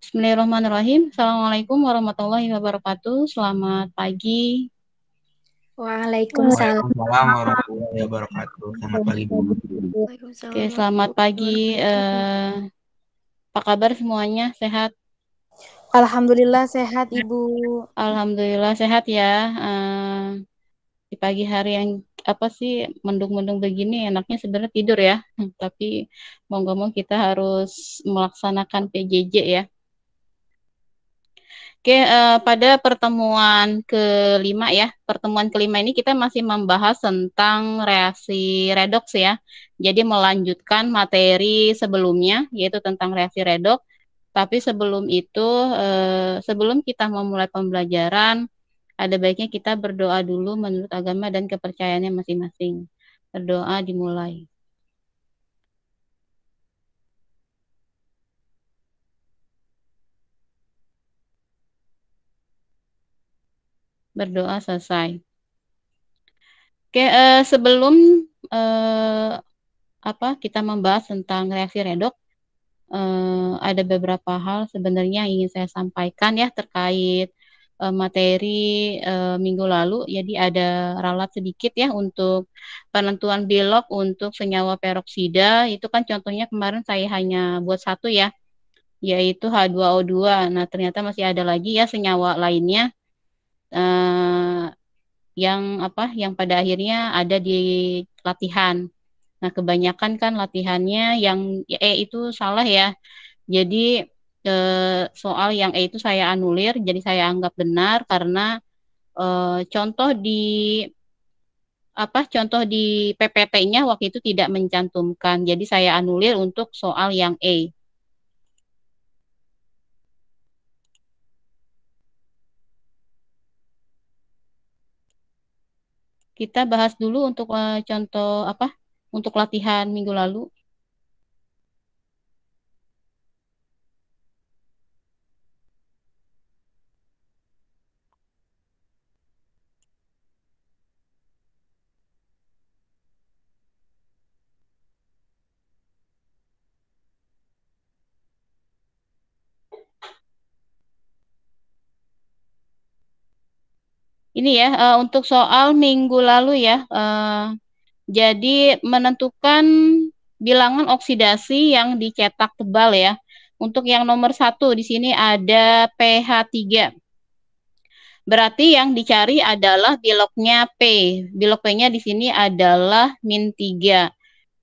Bismillahirrahmanirrahim. Assalamualaikum warahmatullahi wabarakatuh. Selamat pagi. Waalaikumsalam. Waalaikumsalam warahmatullahi wabarakatuh. Selamat pagi, Bu. Oke, selamat pagi. Apa kabar semuanya? Sehat? Alhamdulillah sehat, Ibu. Alhamdulillah sehat ya. Di pagi hari yang mendung-mendung begini enaknya sebenarnya tidur ya. Tapi mau nggak mau kita harus melaksanakan PJJ ya. Oke, pada pertemuan kelima ya, pertemuan kelima ini kita masih membahas tentang reaksi redoks ya. Jadi melanjutkan materi sebelumnya, yaitu tentang reaksi redoks. Tapi sebelum itu, sebelum kita memulai pembelajaran, ada baiknya kita berdoa dulu menurut agama dan kepercayaannya masing-masing. Berdoa dimulai. Berdoa selesai. Oke, sebelum kita membahas tentang reaksi redoks, ada beberapa hal sebenarnya yang ingin saya sampaikan ya terkait materi minggu lalu. Jadi ada ralat sedikit ya untuk penentuan bilog untuk senyawa peroksida. Itu kan contohnya kemarin saya hanya buat satu ya, yaitu H2O2. Nah, ternyata masih ada lagi ya senyawa lainnya yang pada akhirnya ada di latihan. Nah, kebanyakan kan latihannya yang itu salah ya. Jadi soal yang itu saya anulir, jadi saya anggap benar karena contoh di PPT-nya waktu itu tidak mencantumkan. Jadi saya anulir untuk soal yang E. Kita bahas dulu untuk untuk latihan minggu lalu. Ini ya, untuk soal minggu lalu ya, jadi menentukan bilangan oksidasi yang dicetak tebal ya. Untuk yang nomor 1 di sini ada pH3. Berarti yang dicari adalah bilognya P. Bilog P-nya di sini adalah -3.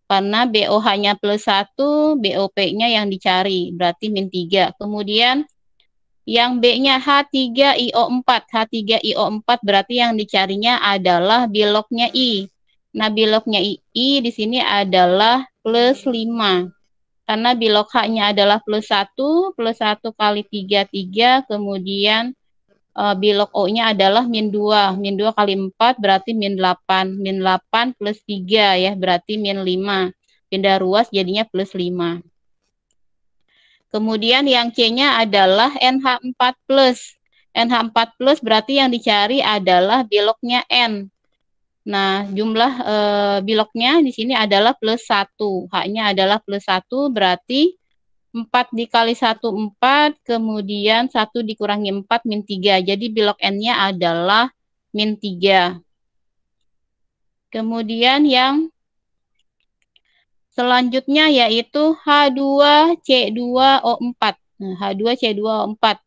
Karena BOH-nya +1, BOP-nya yang dicari. Berarti -3. Kemudian yang B-nya H3IO4. H3IO4 berarti yang dicarinya adalah bilognya I. Nah, bilognya I di sini adalah +5. Karena bilog H-nya adalah +1 kali 3, kemudian bilog O-nya adalah -2. -2 kali 4 berarti -8. -8 +3 ya, berarti -5. Pindah ruas jadinya +5. Kemudian yang C-nya adalah NH4+. NH4+ berarti yang dicari adalah bilognya N. Nah, jumlah bilognya di sini adalah +1. H-nya adalah +1 berarti 4 dikali 1, 4. Kemudian 1 dikurangi 4, -3. Jadi bilog N-nya adalah -3. Kemudian yang selanjutnya yaitu H2C2O4. Nah, H2C2O4.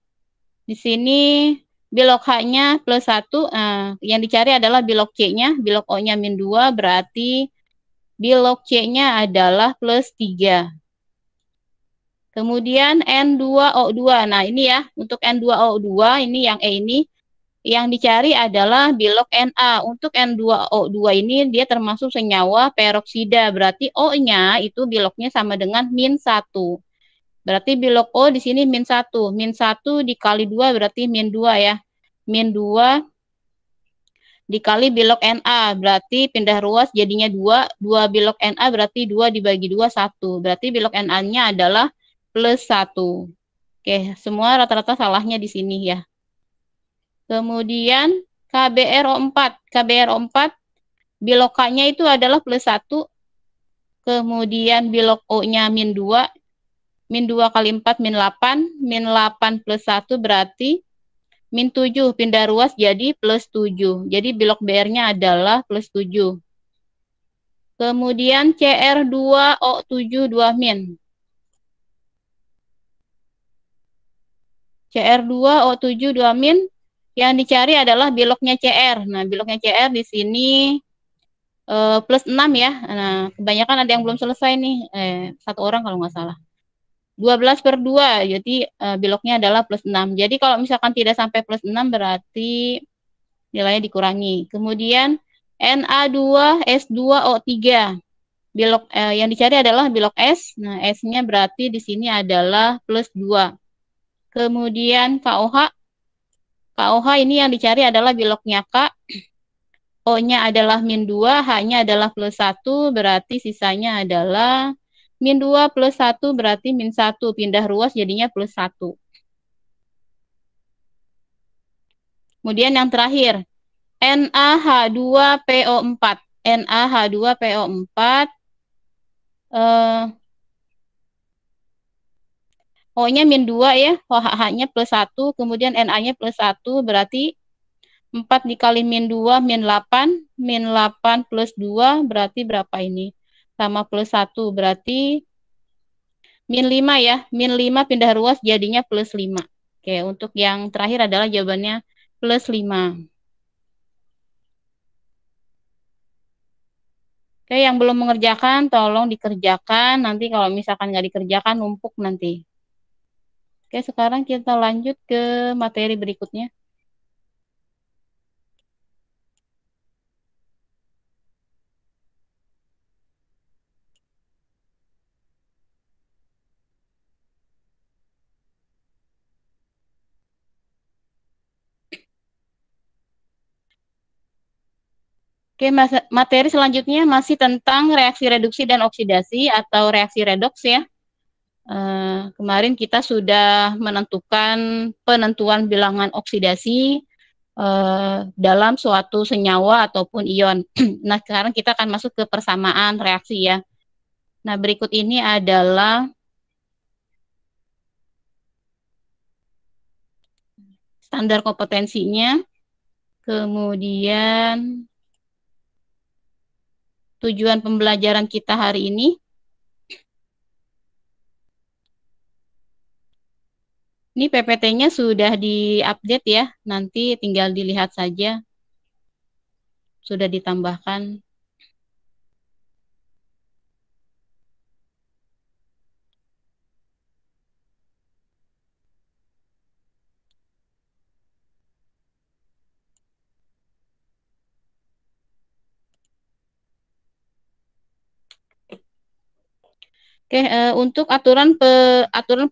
Di sini bilog H-nya +1. Yang dicari adalah bilog C-nya. Bilog O-nya -2 berarti bilog C-nya adalah +3. Kemudian N2O2. Nah, ini ya, untuk N2O2 ini yang E ini yang dicari adalah bilog Na. Untuk N2O2 ini dia termasuk senyawa peroksida. Berarti O-nya itu bilognya sama dengan -1. Berarti bilog O di sini -1. -1 dikali 2 berarti -2 ya. -2 dikali bilog Na. Berarti pindah ruas jadinya 2. 2 bilog Na berarti 2 dibagi 2, 1. Berarti bilog Na-nya adalah +1. Oke, semua rata-rata salahnya di sini ya. Kemudian KBRO4. KBRO4 bilog K-nya itu adalah +1. Kemudian bilog O-nya -2. min 2 kali 4 min 8, min 8 plus 1 berarti min 7, pindah ruas jadi plus 7. Jadi bilok BR-nya adalah plus 7. Kemudian CR2O7 2 min. CR2O7 2 min yang dicari adalah biloknya CR. Nah, biloknya CR di sini plus 6 ya. Nah, kebanyakan ada yang belum selesai nih. Satu orang kalau nggak salah. 12/2, jadi biloknya adalah plus 6. Jadi kalau misalkan tidak sampai plus 6 berarti nilainya dikurangi. Kemudian Na2S2O3. Bilok yang dicari adalah bilok S. Nah, S-nya berarti di sini adalah plus 2. Kemudian KOH. KOH ini yang dicari adalah biloknya K. O-nya adalah min 2, H-nya adalah plus 1, berarti sisanya adalah min 2 plus 1 berarti min 1. Pindah ruas jadinya plus 1. Kemudian yang terakhir, NaH2PO4. NaH2PO4. O-nya min 2 ya, H-nya plus 1, kemudian Na-nya plus 1, berarti 4 dikali min 2, min 8. Min 8 plus 2 berarti berapa ini? Sama plus 1, berarti min 5 ya. Min 5 pindah ruas jadinya plus 5. Oke, untuk yang terakhir adalah jawabannya plus 5. Oke, yang belum mengerjakan tolong dikerjakan. Nanti kalau misalkan nggak dikerjakan numpuk nanti. Oke, sekarang kita lanjut ke materi berikutnya. Oke, materi selanjutnya masih tentang reaksi reduksi dan oksidasi atau reaksi redoks ya. Kemarin kita sudah menentukan penentuan bilangan oksidasi dalam suatu senyawa ataupun ion. Nah, sekarang kita akan masuk ke persamaan reaksi ya. Nah, berikut ini adalah standar kompetensinya, kemudian tujuan pembelajaran kita hari ini. Ini PPT-nya sudah diupdate ya, nanti tinggal dilihat saja. Sudah ditambahkan. Oke, untuk aturan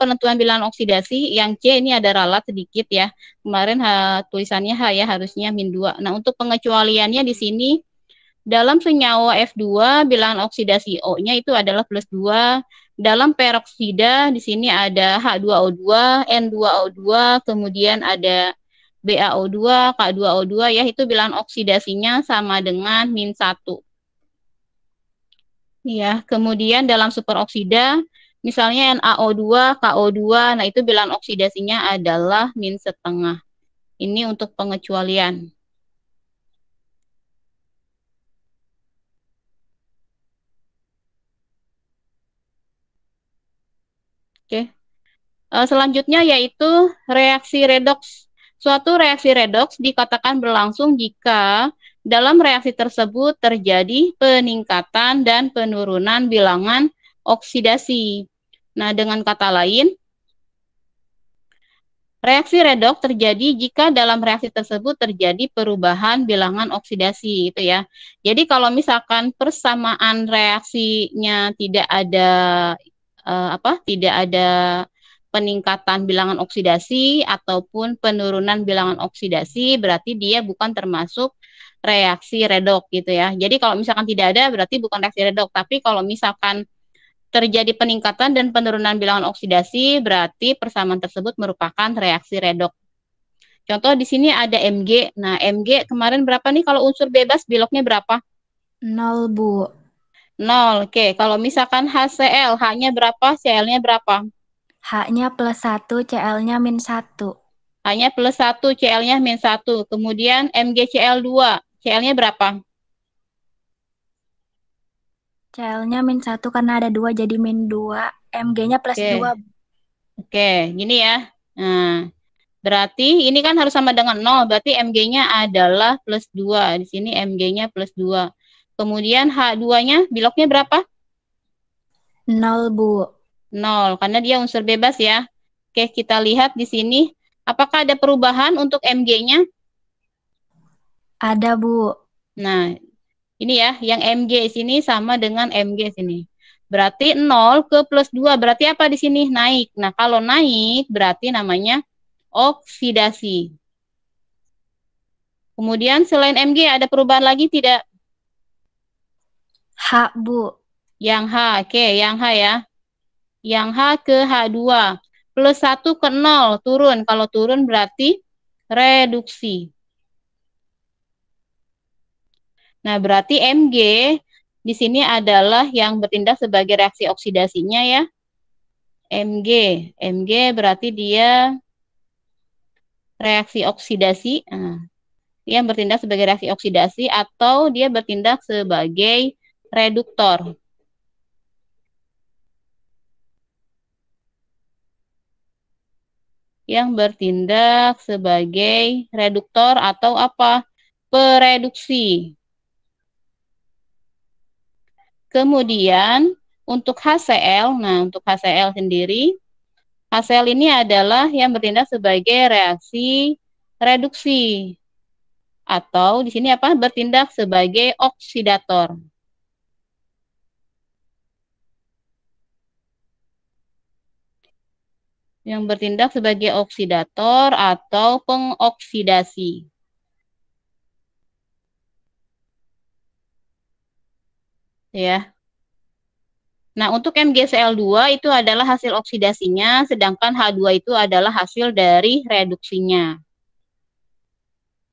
penentuan bilangan oksidasi yang C ini ada ralat sedikit ya. Kemarin tulisannya H ya, harusnya min 2. Nah, untuk pengecualiannya di sini dalam senyawa F2 bilangan oksidasi O-nya itu adalah plus 2. Dalam peroksida di sini ada H2O2, N2O2, kemudian ada BaO2, K2O2 ya, itu bilangan oksidasinya sama dengan min 1. Ya, kemudian dalam superoksida, misalnya NaO2, KO2, nah itu bilangan oksidasinya adalah min setengah. Ini untuk pengecualian. Oke. Selanjutnya yaitu reaksi redoks. Suatu reaksi redoks dikatakan berlangsung jika dalam reaksi tersebut terjadi peningkatan dan penurunan bilangan oksidasi. Nah, dengan kata lain, reaksi redoks terjadi jika dalam reaksi tersebut terjadi perubahan bilangan oksidasi, itu ya. Jadi kalau misalkan persamaan reaksinya tidak ada tidak ada peningkatan bilangan oksidasi ataupun penurunan bilangan oksidasi, berarti dia bukan termasuk reaksi redoks gitu ya. Jadi kalau misalkan tidak ada berarti bukan reaksi redoks, tapi kalau misalkan terjadi peningkatan dan penurunan bilangan oksidasi berarti persamaan tersebut merupakan reaksi redoks. Contoh di sini ada Mg. Nah, Mg kemarin berapa nih kalau unsur bebas biloknya berapa? 0, Bu. 0. Oke, kalau misalkan HCl, H-nya berapa, Cl-nya berapa? H-nya +1, Cl-nya -1. H-nya +1, Cl-nya -1. Kemudian MgCl2. Cl-nya berapa? Cl-nya -1 karena ada 2 jadi -2. Mg-nya +2. Oke, gini ya. Nah, berarti ini kan harus sama dengan 0. Berarti Mg-nya adalah +2. Di sini Mg-nya +2. Kemudian H2-nya biloknya berapa? 0, Bu. 0, karena dia unsur bebas ya. Oke, kita lihat di sini. Apakah ada perubahan untuk Mg-nya? Ada, Bu. Nah, ini ya, yang Mg sini sama dengan Mg sini. Berarti 0 ke +2, berarti apa di sini? Naik. Nah, kalau naik berarti namanya oksidasi. Kemudian selain Mg ada perubahan lagi tidak? H, Bu. Yang H, oke, yang H ya. Yang H ke H2. +1 ke 0, turun. Kalau turun berarti reduksi. Nah, berarti Mg di sini adalah yang bertindak sebagai reaksi oksidasinya ya. Mg berarti dia reaksi oksidasi. Nah, dia bertindak sebagai reaksi oksidasi atau dia bertindak sebagai reduktor. Yang bertindak sebagai reduktor atau apa? Pereduksi. Kemudian untuk HCl, nah untuk HCl sendiri, HCl ini adalah yang bertindak sebagai reaksi reduksi atau di sini apa? Bertindak sebagai oksidator. Yang bertindak sebagai oksidator atau pengoksidasi. Ya. Nah, untuk MgCl2 itu adalah hasil oksidasinya, sedangkan H2 itu adalah hasil dari reduksinya.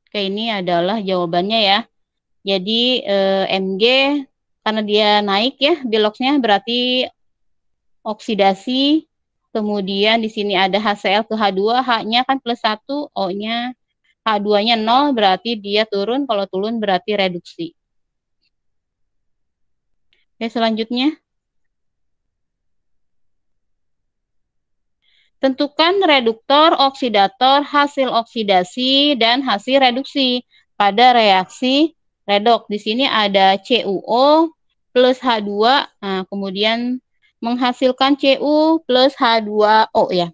Oke, ini adalah jawabannya ya. Jadi Mg karena dia naik ya beloknya berarti oksidasi. Kemudian di sini ada HCl ke H2, H-nya kan +1, O-nya H2-nya 0 berarti dia turun, kalau turun berarti reduksi. Oke, selanjutnya. Tentukan reduktor, oksidator, hasil oksidasi, dan hasil reduksi pada reaksi redoks. Di sini ada CuO plus H2, nah, kemudian menghasilkan Cu plus H2O ya.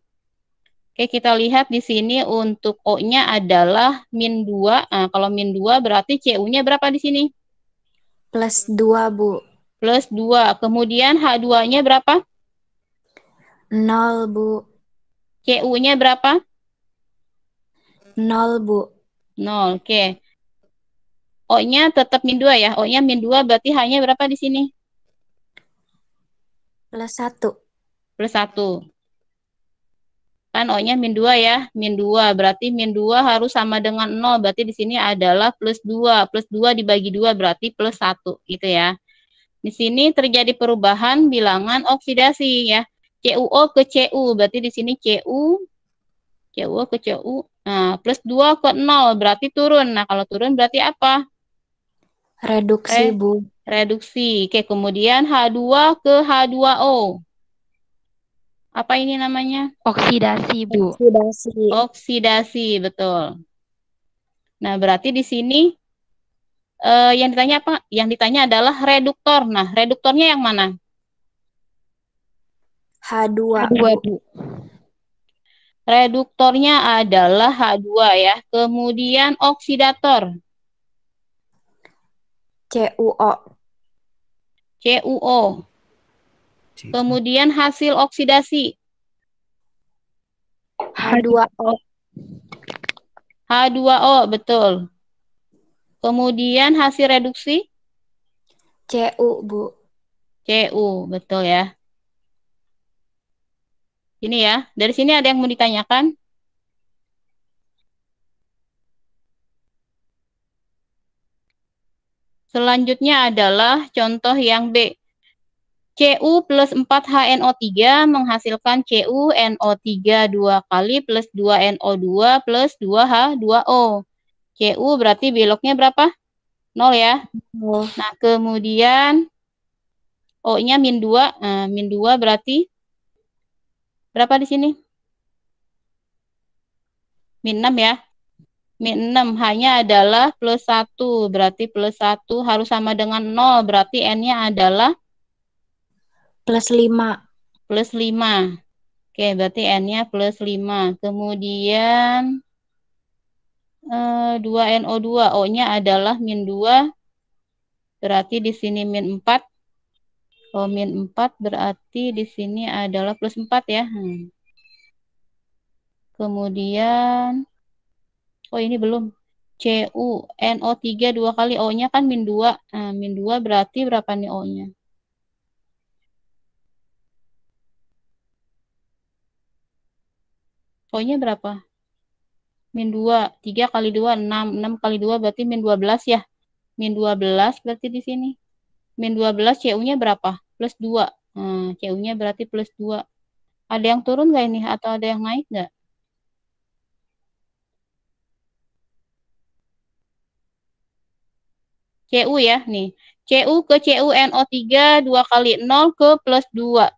Oke, kita lihat di sini untuk O-nya adalah -2. Nah, kalau -2 berarti Cu-nya berapa di sini? +2, Bu. +2. Kemudian H2-nya berapa? 0, Bu. Cu-nya berapa? 0, Bu. 0. Oke. O-nya tetap -2 ya. O-nya -2 berarti H-nya berapa di sini? +1. +1. Kan O-nya -2 ya. -2 berarti -2 harus sama dengan 0. Berarti di sini adalah +2. +2 dibagi 2 berarti +1 gitu ya. Di sini terjadi perubahan bilangan oksidasi ya. CuO ke Cu. Berarti di sini CuO ke Cu. Nah, +2 ke 0 berarti turun. Nah, kalau turun berarti apa? Reduksi, Bu. Reduksi. Oke, kemudian H2 ke H2O. Apa ini namanya? Oksidasi, Bu. Oksidasi. Oksidasi, betul. Nah, berarti di sini yang ditanya apa? Yang ditanya adalah reduktor. Nah, reduktornya yang mana? H2, H2, Bu. Bu. Reduktornya adalah H2 ya. Kemudian oksidator. CuO. CuO. Kemudian hasil oksidasi. H2O. H2O, betul. Kemudian hasil reduksi. Cu, Bu. Cu, betul ya. Ini ya. Dari sini ada yang mau ditanyakan? Selanjutnya adalah contoh yang B. Cu plus 4HNO3 menghasilkan CuNO3 2 kali plus 2NO2 plus 2H2O. Cu berarti beloknya berapa? 0 ya. Nah, kemudian O-nya min 2. Nah, min 2 berarti berapa di sini? Min 6 ya. Min 6 hanya adalah plus 1. Berarti plus 1 harus sama dengan 0. Berarti N-nya adalah plus 5. Plus 5. Oke, berarti N-nya plus 5. Kemudian 2NO2. O-nya adalah min 2. Berarti di sini min 4. Oh, min 4 berarti di sini adalah plus 4 ya. Kemudian, oh ini belum. CuNO3 2 kali. O-nya kan min 2. Nah, min 2 berarti berapa nih O-nya? O-nya berapa? Min 2. 3 kali 2, 6. 6 kali 2 berarti min 12 ya. Min 12 berarti di sini. Min 12 CU-nya berapa? Plus 2. Nah, CU-nya berarti plus 2. Ada yang turun nggak ini? Atau ada yang naik nggak? CU ya, nih. CU ke CuNO3 2 kali 0 ke plus 2.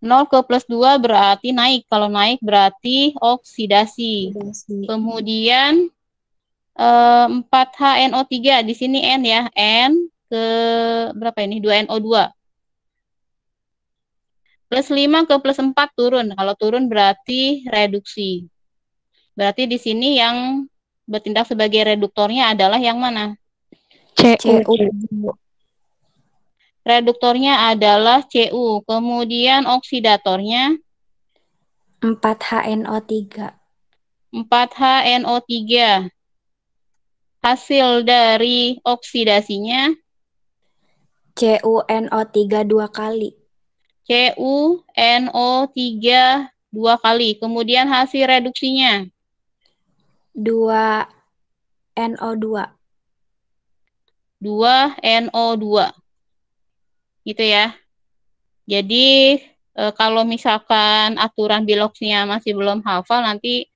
0 ke plus 2 berarti naik. Kalau naik berarti oksidasi. Kemudian 4HNO3. Di sini N ya. N ke berapa ini? 2NO2. Plus 5 ke plus 4 turun. Kalau turun berarti reduksi. Berarti di sini yang bertindak sebagai reduktornya adalah yang mana? Cu. Reduktornya adalah Cu. Kemudian oksidatornya 4HNO3. 4HNO3. Hasil dari oksidasinya CuNO3 2 kali. CuNO3 2 kali. Kemudian hasil reduksinya 2NO2. 2NO2. Gitu ya. Jadi kalau misalkan aturan biloksnya masih belum hafal, nanti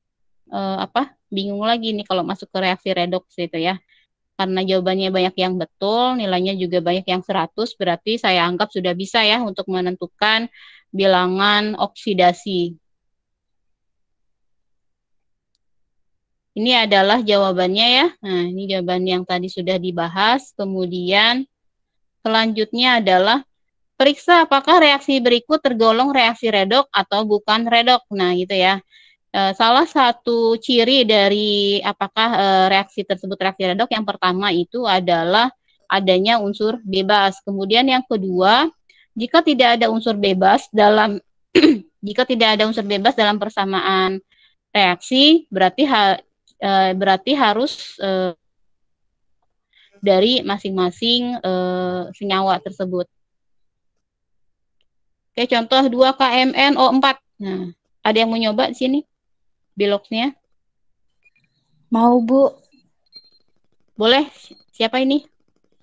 bingung lagi nih kalau masuk ke reaksi redoks gitu ya. Karena jawabannya banyak yang betul, nilainya juga banyak yang 100, berarti saya anggap sudah bisa ya untuk menentukan bilangan oksidasi. Ini adalah jawabannya ya. Nah, ini jawaban yang tadi sudah dibahas. Kemudian selanjutnya adalah periksa apakah reaksi berikut tergolong reaksi redok atau bukan redok. Nah, gitu ya. Salah satu ciri dari apakah reaksi tersebut reaksi redok yang pertama itu adalah adanya unsur bebas. Kemudian yang kedua, jika tidak ada unsur bebas dalam jika tidak ada unsur bebas dalam persamaan reaksi, berarti harus dari masing-masing senyawa tersebut. Oke, contoh 2KMnO4. Nah, ada yang mau nyoba di sini? Biloksnya? Mau, Bu? Boleh. Siapa ini?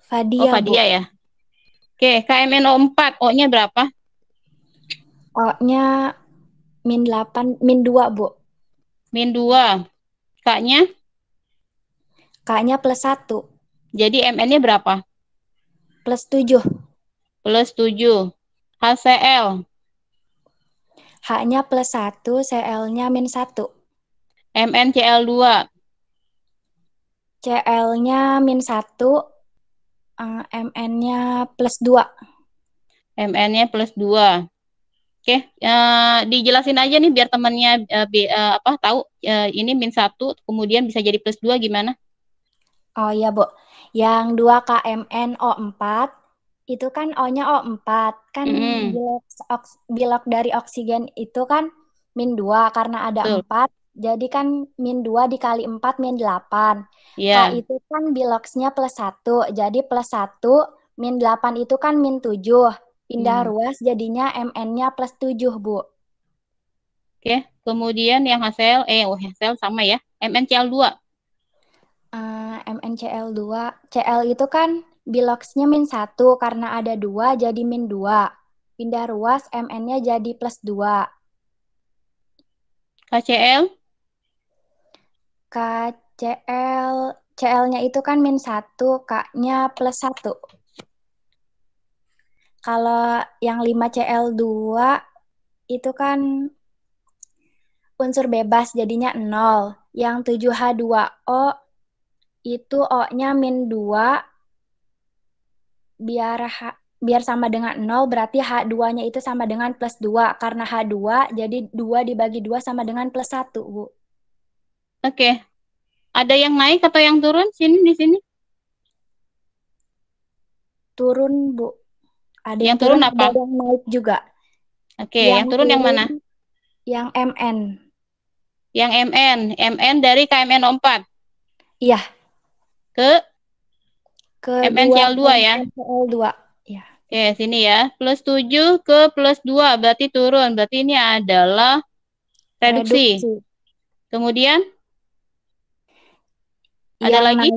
Fadia, Oh, Fadia Bu. ya. Oke, KMnO4. O-nya berapa? O-nya min 8, min 2, Bu. Min 2. K-nya? K-nya plus 1. Jadi Mn-nya berapa? Plus 7. Plus 7. HCl? H-nya plus 1, Cl-nya min 1. MnCl2? Cl-nya min 1, Mn-nya plus 2. Mn-nya plus 2. Oke, dijelasin aja nih biar temannya tahu ini min 1, kemudian bisa jadi plus 2 gimana? Oh iya, Bu. Yang 2KMnO4, itu kan O-nya O4. Kan bilok dari oksigen itu kan min 2 karena ada 4. Jadi kan min 2 dikali 4 min 8. Yeah. K itu kan biloksnya plus 1. Jadi plus 1 min 8 itu kan min 7. Pindah ruas jadinya Mn-nya plus 7, Bu. Oke, kemudian yang HCl, HCl sama ya. MnCl2. MnCl2, Cl itu kan biloxnya min 1 karena ada 2 jadi min 2. Pindah ruas Mn-nya jadi plus 2. KCl? CL-nya itu kan min 1, K-nya plus 1. Kalau yang 5Cl2 itu kan unsur bebas jadinya 0. Yang 7H2O itu O-nya min 2. Biar sama dengan 0 berarti H2-nya itu sama dengan plus 2. Karena H2 jadi 2 dibagi 2 sama dengan plus 1, Bu. Oke. Ada yang naik atau yang turun di sini? Turun, Bu. Ada yang turun apa? Ada yang naik juga. Oke, yang turun yang mana? Yang Mn. Yang Mn. Mn dari KMNO4. Iya. Ke MnCl2 ya? MnCl2. Ya. Oke, sini ya. Plus 7 ke plus 2 berarti turun. Berarti ini adalah reduksi. Kemudian ada lagi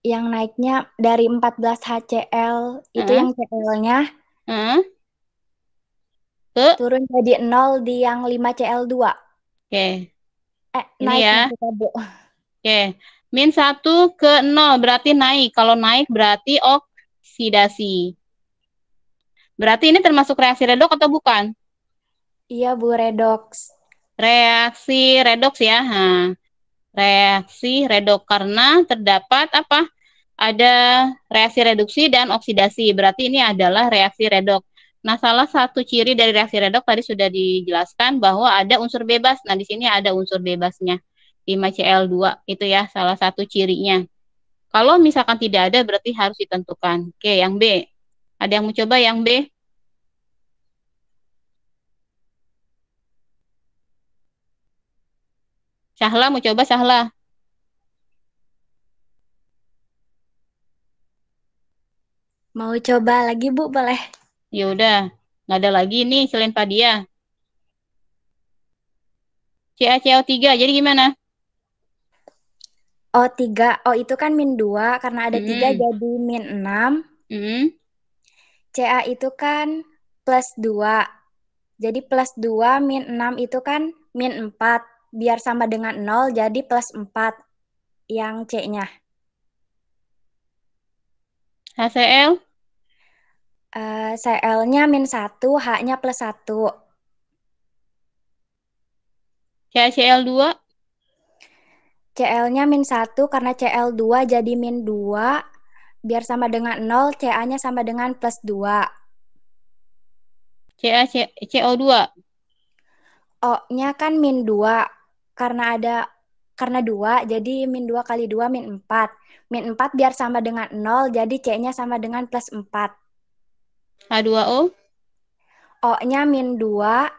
yang naiknya dari 14 HCl itu yang Cl-nya turun jadi 0 di yang 5Cl2. Oke. Ini naik ya. Bu. Oke. Min 1 ke 0 berarti naik. Kalau naik berarti oksidasi. Berarti ini termasuk reaksi redoks atau bukan? Iya, Bu, redoks. Reaksi redoks ya. Nah, reaksi redoks karena terdapat apa? Ada reaksi reduksi dan oksidasi. Berarti ini adalah reaksi redoks. Nah, salah satu ciri dari reaksi redoks tadi sudah dijelaskan bahwa ada unsur bebas. Nah, di sini ada unsur bebasnya. 5Cl2 itu ya salah satu cirinya. Kalau misalkan tidak ada berarti harus ditentukan. Oke, yang B. Ada yang mau coba yang B? Sahla mau coba Sahla? Mau coba lagi, Bu, boleh? Ya udah, nggak ada lagi nih selain Padia. CaCO3, jadi gimana? O3, O itu kan min 2, karena ada 3 jadi min 6. Ca itu kan plus 2. Jadi plus 2 min 6 itu kan min 4. Biar sama dengan 0, jadi plus 4 yang C-nya. HCl? Cl-nya min 1, H-nya plus 1. CaCl2? Cl-nya min 1 karena Cl2 jadi min 2. Biar sama dengan 0, Ca-nya sama dengan plus 2. CO2? O-nya kan min 2. Karena 2, jadi min 2 kali 2 min 4. Min 4 biar sama dengan 0, jadi C-nya sama dengan plus 4. H2O? O-nya min 2.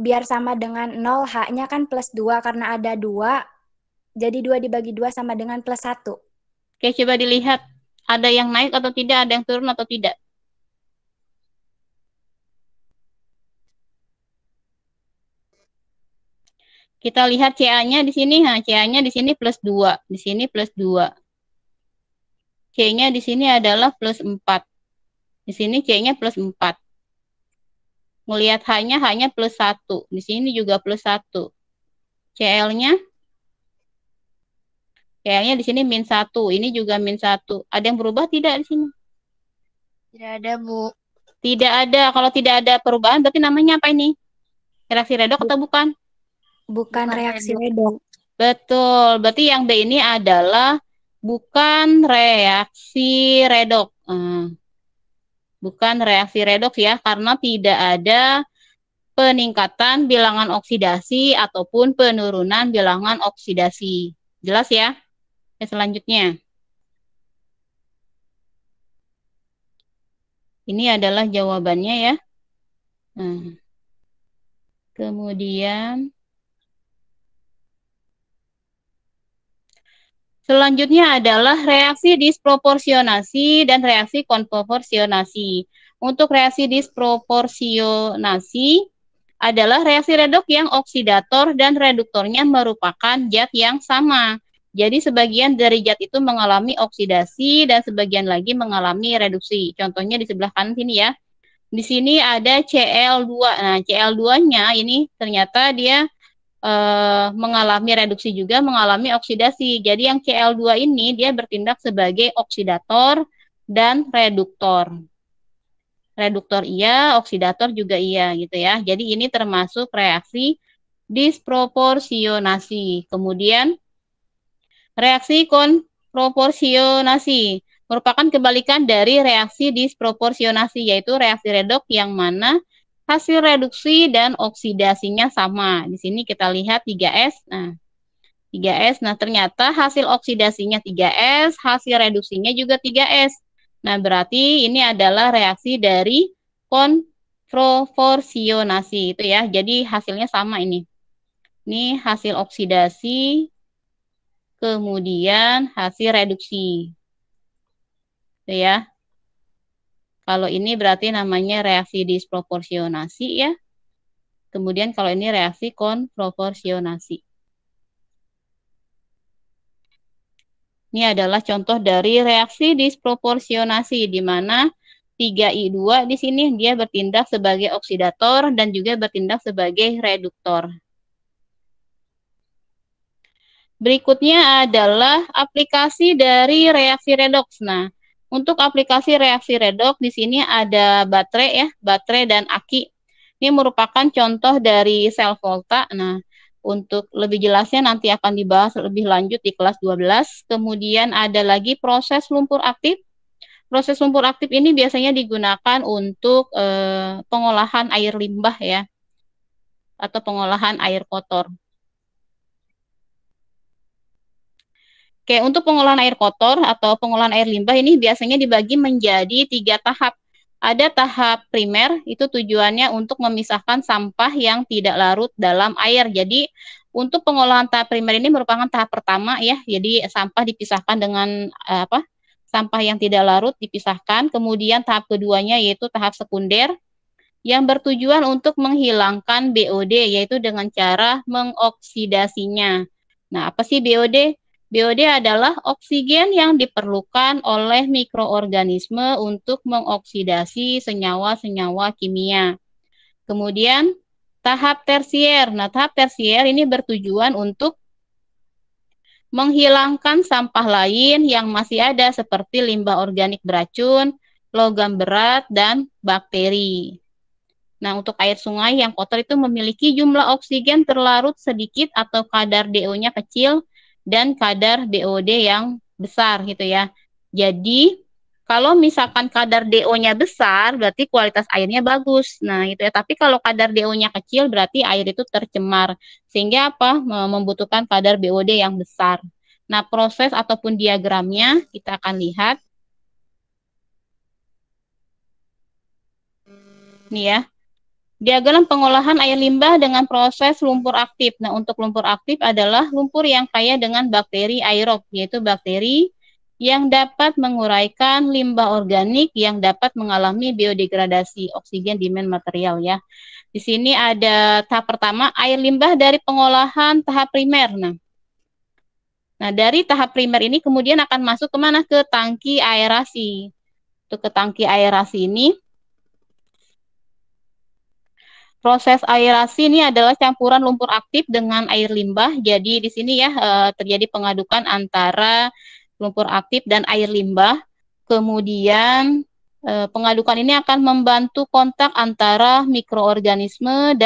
Biar sama dengan 0, H-nya kan plus 2 karena ada 2. Jadi 2 dibagi 2 sama dengan plus 1. Oke, coba dilihat. Ada yang naik atau tidak, ada yang turun atau tidak. Kita lihat Ca-nya di sini. Nah, Ca-nya di sini plus 2. Di sini plus 2. C-nya di sini adalah plus 4. Di sini C-nya plus 4. Melihat H-nya plus 1. Di sini juga plus 1. Cl-nya? Cl-nya di sini min 1. Ini juga min 1. Ada yang berubah tidak di sini? Tidak ada, Bu. Tidak ada. Kalau tidak ada perubahan, berarti namanya apa ini? Reaksi redoks atau bukan? Bukan reaksi redoks. Betul. Berarti yang B ini adalah bukan reaksi redoks. Bukan reaksi redoks ya, karena tidak ada peningkatan bilangan oksidasi ataupun penurunan bilangan oksidasi. Jelas ya? Selanjutnya. Ini adalah jawabannya ya. Nah. Kemudian selanjutnya adalah reaksi disproporsionasi dan reaksi konproporsionasi. Untuk reaksi disproporsionasi adalah reaksi redoks yang oksidator dan reduktornya merupakan zat yang sama. Jadi sebagian dari zat itu mengalami oksidasi dan sebagian lagi mengalami reduksi. Contohnya di sebelah kanan sini ya. Di sini ada Cl2. Nah, Cl2-nya ini ternyata dia mengalami reduksi juga, mengalami oksidasi. Jadi yang Cl2 ini dia bertindak sebagai oksidator dan reduktor. Reduktor iya, oksidator juga iya gitu ya. Jadi ini termasuk reaksi disproporsionasi. Kemudian reaksi konproporsionasi merupakan kebalikan dari reaksi disproporsionasi, yaitu reaksi redoks yang mana hasil reduksi dan oksidasinya sama. Di sini kita lihat 3S. Nah, 3S. Nah, ternyata hasil oksidasinya 3S, hasil reduksinya juga 3S. Nah, berarti ini adalah reaksi dari konproporsionasi itu ya. Jadi hasilnya sama ini. Ini hasil oksidasi, kemudian hasil reduksi. Itu ya. Kalau ini berarti namanya reaksi disproporsionasi ya. Kemudian kalau ini reaksi konproporsionasi. Ini adalah contoh dari reaksi disproporsionasi di mana 3I2 di sini dia bertindak sebagai oksidator dan juga bertindak sebagai reduktor. Berikutnya adalah aplikasi dari reaksi redoks. Nah, untuk aplikasi reaksi redoks di sini ada baterai ya, baterai dan aki. Ini merupakan contoh dari sel volta. Nah, untuk lebih jelasnya nanti akan dibahas lebih lanjut di kelas 12. Kemudian ada lagi proses lumpur aktif. Proses lumpur aktif ini biasanya digunakan untuk pengolahan air limbah ya, atau pengolahan air kotor. Oke, untuk pengolahan air kotor atau pengolahan air limbah ini biasanya dibagi menjadi 3 tahap. Ada tahap primer, itu tujuannya untuk memisahkan sampah yang tidak larut dalam air. Jadi, untuk pengolahan tahap primer ini merupakan tahap pertama ya. Jadi, sampah dipisahkan dengan sampah yang tidak larut dipisahkan. Kemudian tahap keduanya yaitu tahap sekunder yang bertujuan untuk menghilangkan BOD, yaitu dengan cara mengoksidasinya. Nah, apa sih BOD? BOD adalah oksigen yang diperlukan oleh mikroorganisme untuk mengoksidasi senyawa-senyawa kimia. Kemudian tahap tersier. Nah, tahap tersier ini bertujuan untuk menghilangkan sampah lain yang masih ada seperti limbah organik beracun, logam berat, dan bakteri. Nah, untuk air sungai yang kotor itu memiliki jumlah oksigen terlarut sedikit atau kadar DO-nya kecil dan kadar BOD yang besar gitu ya. Jadi kalau misalkan kadar DO-nya besar berarti kualitas airnya bagus. Nah, gitu ya. Tapi kalau kadar DO-nya kecil berarti air itu tercemar. Sehingga apa? Membutuhkan kadar BOD yang besar. Nah, proses ataupun diagramnya kita akan lihat. Nih ya. Diagram pengolahan air limbah dengan proses lumpur aktif. Nah, untuk lumpur aktif adalah lumpur yang kaya dengan bakteri aerob, yaitu bakteri yang dapat menguraikan limbah organik yang dapat mengalami biodegradasi oksigen demand material ya. Di sini ada tahap pertama, air limbah dari pengolahan tahap primer. Nah, dari tahap primer ini kemudian akan masuk kemana? Ke tangki aerasi. Untuk ke tangki aerasi ini, proses aerasi ini adalah campuran lumpur aktif dengan air limbah. Jadi di sini ya terjadi pengadukan antara lumpur aktif dan air limbah. Kemudian pengadukan ini akan membantu kontak antara mikroorganisme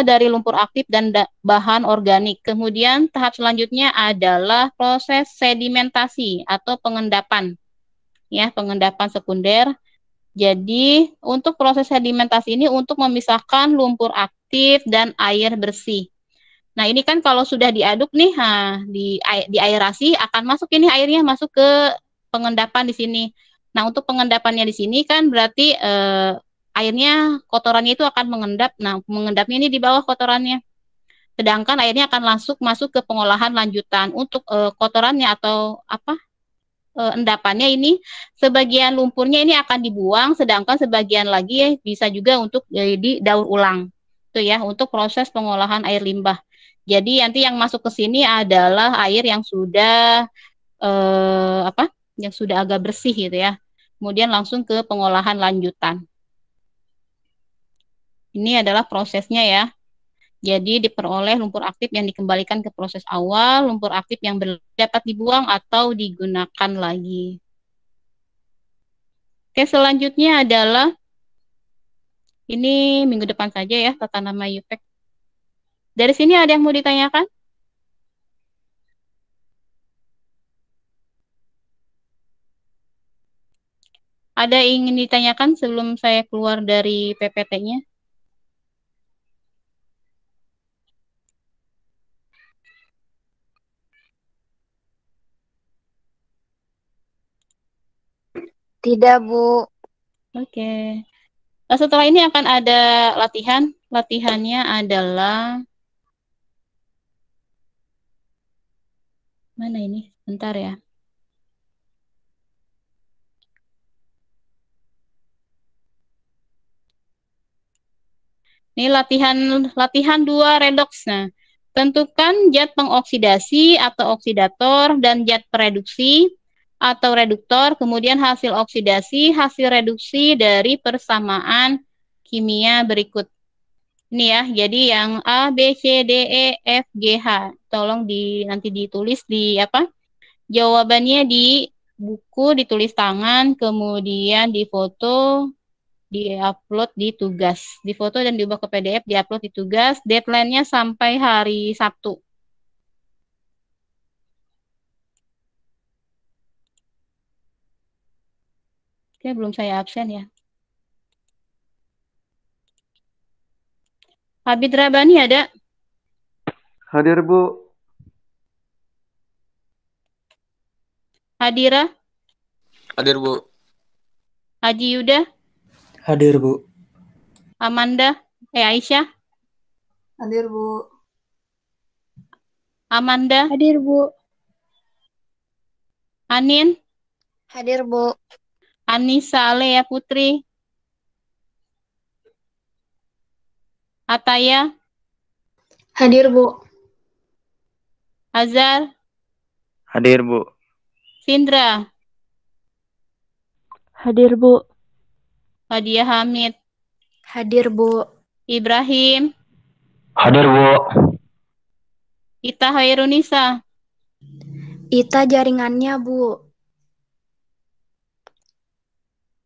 dari lumpur aktif dan bahan organik. Kemudian tahap selanjutnya adalah proses sedimentasi atau pengendapan. Ya, pengendapan sekunder. Jadi, untuk proses sedimentasi ini untuk memisahkan lumpur aktif dan air bersih. Nah, ini kan kalau sudah diaduk nih, di aerasi akan masuk ini airnya masuk ke pengendapan di sini. Nah, untuk pengendapannya di sini kan berarti airnya, kotorannya itu akan mengendap. Nah, mengendapnya ini di bawah kotorannya. Sedangkan airnya akan masuk ke pengolahan lanjutan. Untuk kotorannya atau endapannya ini sebagian lumpurnya ini akan dibuang, sedangkan sebagian lagi bisa juga untuk didaur ulang. Itu ya, untuk proses pengolahan air limbah. Jadi nanti yang masuk ke sini adalah air yang sudah yang sudah agak bersih gitu ya. Kemudian langsung ke pengolahan lanjutan. Ini adalah prosesnya ya. Jadi diperoleh lumpur aktif yang dikembalikan ke proses awal, lumpur aktif yang dapat dibuang atau digunakan lagi. Oke, selanjutnya adalah ini minggu depan saja ya, tata nama UPEC. Dari sini ada yang mau ditanyakan? Ada yang ingin ditanyakan sebelum saya keluar dari PPT-nya? Tidak, Bu. Oke. Nah, setelah ini akan ada latihan. Latihannya adalah mana ini? Bentar ya. Ini latihan 2 redox. Nah, tentukan zat pengoksidasi atau oksidator dan zat pereduksi atau reduktor, kemudian hasil oksidasi, hasil reduksi dari persamaan kimia berikut. Ini ya, jadi yang A, B, C, D, E, F, G, H. Tolong nanti ditulis di jawabannya di buku, ditulis tangan, kemudian difoto, di-upload di tugas. Difoto dan diubah ke PDF, di-upload di tugas. Deadline-nya sampai hari Sabtu. Oke, belum saya absen ya. Habib Rabani ada? Hadir, Bu. Hadira? Hadir, Bu. Haji Yuda? Hadir, Bu. Amanda? Aisyah? Hadir, Bu. Amanda? Hadir, Bu. Anin? Hadir, Bu. Anissa Alea Putri? Ataya? Hadir, Bu. Azhar? Hadir, Bu. Sindra? Hadir, Bu. Fadia Hamid? Hadir, Bu. Ibrahim? Hadir, Bu. Ita Hairunisa? Ita jaringannya, Bu.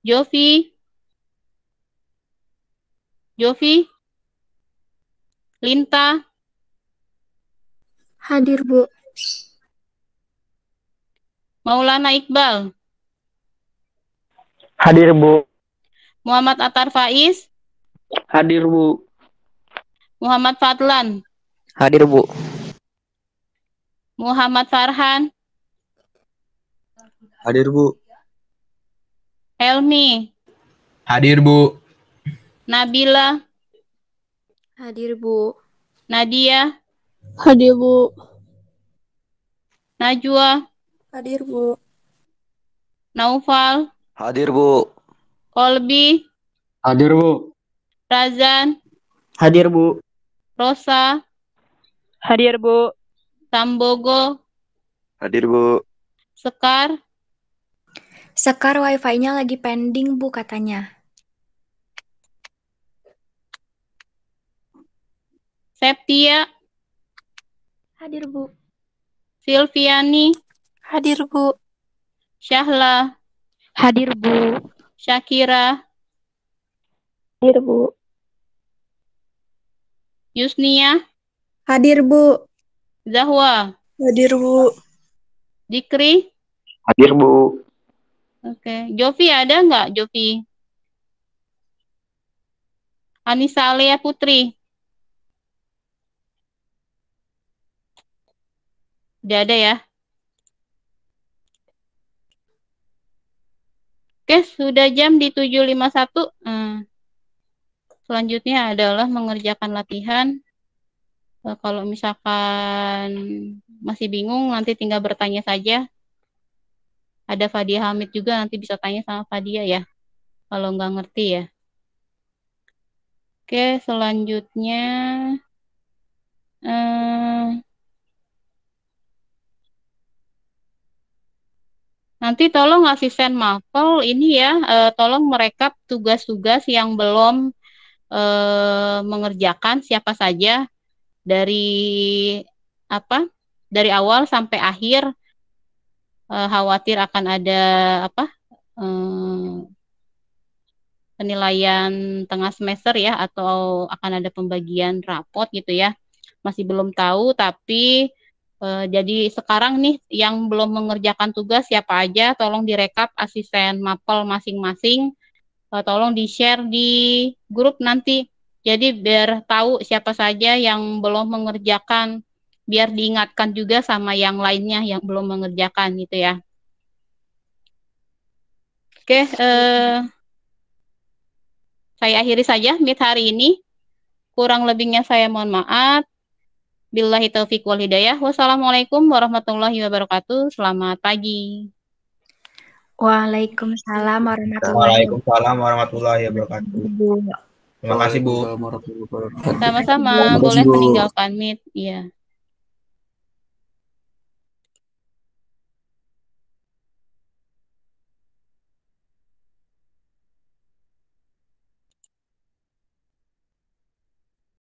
Jovi? Jovi? Linta? Hadir, Bu. Maulana Iqbal? Hadir, Bu. Muhammad Atar Faiz? Hadir, Bu. Muhammad Fadlan? Hadir, Bu. Muhammad Farhan? Hadir, Bu. Helmi? Hadir, Bu. Nabila? Hadir, Bu. Nadia? Hadir, Bu. Najwa? Hadir, Bu. Naufal? Hadir, Bu. Kolbi? Hadir, Bu. Razan? Hadir, Bu. Rosa? Hadir, Bu. Sambogo? Hadir, Bu. Sekar? Sekar wifi-nya lagi pending, Bu, katanya. Septia? Hadir, Bu. Silviani? Hadir, Bu. Syahla? Hadir, Bu. Syakira? Hadir, Bu. Yusnia? Hadir, Bu. Zahwa? Hadir, Bu. Dikri? Hadir, Bu. Oke. Jovi ada nggak, Jovi? Anissa Alea Putri? Udah ada ya? Oke, sudah jam di 7.51. Selanjutnya adalah mengerjakan latihan. Kalau misalkan masih bingung, nanti tinggal bertanya saja. Ada Fadia Hamid juga, nanti bisa tanya sama Fadia ya, kalau nggak ngerti ya. Oke, selanjutnya Nanti tolong asisten mapel ini ya, tolong merekap tugas-tugas yang belum mengerjakan siapa saja dari dari awal sampai akhir. Khawatir akan ada penilaian tengah semester ya, atau akan ada pembagian rapot gitu ya. Masih belum tahu, tapi jadi sekarang nih yang belum mengerjakan tugas siapa aja, tolong direkap asisten mapel masing-masing, tolong di-share di grup nanti. Jadi biar tahu siapa saja yang belum mengerjakan, biar diingatkan juga sama yang lainnya yang belum mengerjakan gitu ya. Oke, saya akhiri saja meet hari ini. Kurang lebihnya saya mohon maaf. Billahi taufiq wal hidayah. Wassalamualaikum warahmatullahi wabarakatuh. Selamat pagi. Waalaikumsalam warahmatullahi wabarakatuh. Waalaikumsalam warahmatullahi wabarakatuh. Terima kasih, Bu. Sama-sama, boleh meninggalkan meet. Iya.